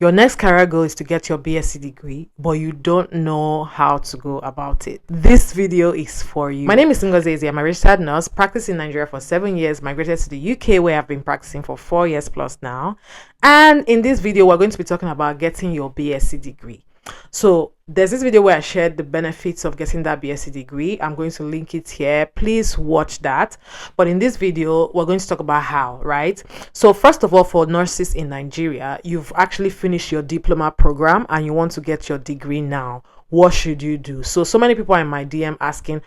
Your next career goal is to get your BSc degree, but you don't know how to go about it. This video is for you. My name is Ngozi. I'm a registered nurse, practiced in Nigeria for 7 years, migrated to the UK where I've been practicing for 4 years plus now. And in this video, we're going to be talking about getting your BSc degree. So there's this video where I shared the benefits of getting that BSc degree. I'm going to link it here. Please watch that. But in this video, we're going to talk about how, right? So first of all, for nurses in Nigeria, you've actually finished your diploma program and you want to get your degree now. What should you do? So many people are in my DM asking,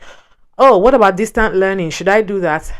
oh, what about distant learning? Should I do that?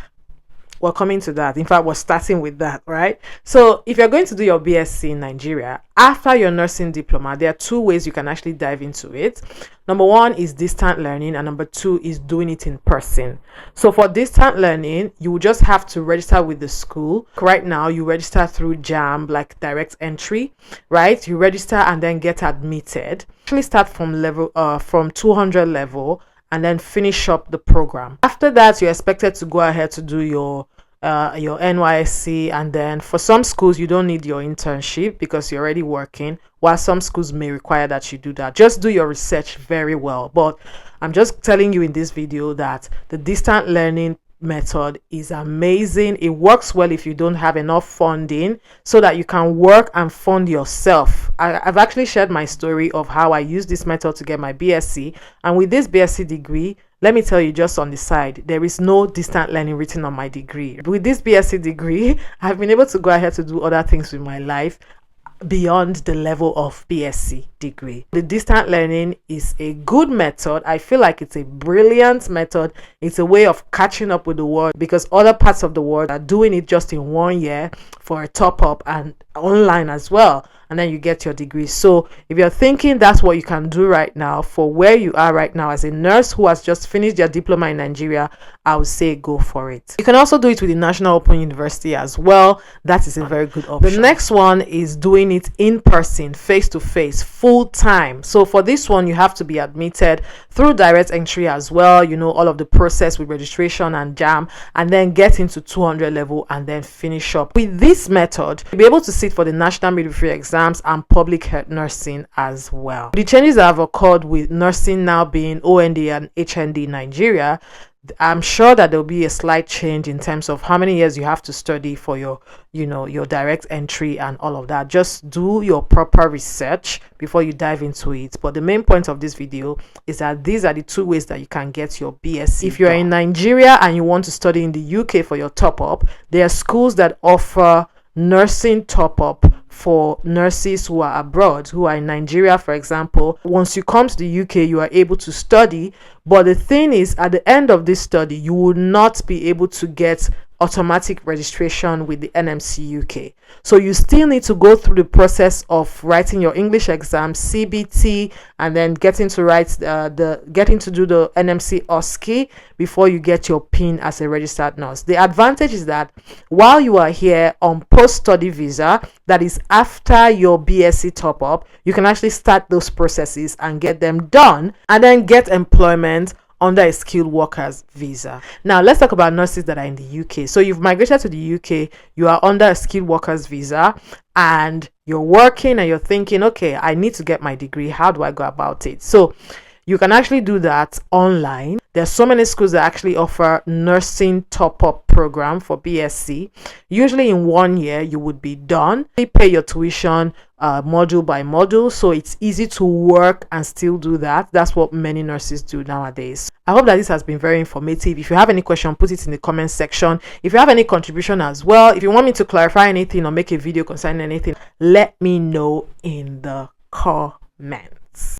We're coming to that. In fact, we're starting with that, right? So if you're going to do your BSc in Nigeria, after your nursing diploma, there are 2 ways you can actually dive into it. Number 1 is distant learning, and number 2 is doing it in person. So for distant learning, you will just have to register with the school. Right now, you register through JAM, like direct entry, right? You register and then get admitted. Actually start from 200 level and then finish up the program. After that, you're expected to go ahead to do your NYSC, and then for some schools you don't need your internship because you're already working, while some schools may require that you do that. Just do your research very well. But I'm just telling you in this video that the distant learning method is amazing. It works well if you don't have enough funding, so that you can work and fund yourself. I've actually shared my story of how I used this method to get my BSc, and with this BSc degree, let me tell you just on the side, there is no distant learning written on my degree. With this BSc degree, I've been able to go ahead to do other things with my life beyond the level of BSc degree. The distant learning is a good method. I feel like it's a brilliant method. It's a way of catching up with the world, because other parts of the world are doing it just in 1 year for a top up and online as well, and then you get your degree. So if you're thinking that's what you can do right now for where you are right now as a nurse who has just finished their diploma in Nigeria, I would say go for it. You can also do it with the National Open University as well. That is a very good option. The next one is doing it in person, face to face, full time. So for this one, you have to be admitted through direct entry as well, you know, all of the process with registration and JAM, and then get into 200 level and then finish up. With this method, you'll be able to sit for the national midwifery exams and public health nursing as well. The changes that have occurred with nursing now being OND and HND in Nigeria, I'm sure that there'll be a slight change in terms of how many years you have to study for your direct entry and all of that. Just do your proper research before you dive into it. But the main point of this video is that these are the 2 ways that you can get your BSc. If you're in Nigeria and you want to study in the UK for your top up, there are schools that offer nursing top up for nurses who are abroad, who are in Nigeria, for example. Once you come to the UK, you are able to study, but the thing is, at the end of this study, you will not be able to get automatic registration with the NMC UK. So you still need to go through the process of writing your English exam, CBT, and then getting to do the NMC OSCE before you get your PIN as a registered nurse. The advantage is that while you are here on post-study visa, that is after your BSc top-up, you can actually start those processes and get them done, and then get employment under a skilled workers visa. Now let's talk about nurses that are in the UK. So you've migrated to the UK, you are under a skilled workers visa, and you're working and you're thinking, okay, I need to get my degree. How do I go about it? So you can actually do that online. There's so many schools that actually offer nursing top-up program for BSc. Usually in 1 year, you would be done. They pay your tuition module by module, so it's easy to work and still do that. That's what many nurses do nowadays. I hope that this has been very informative. If you have any question, put it in the comment section. If you have any contribution as well, if you want me to clarify anything or make a video concerning anything, let me know in the comments.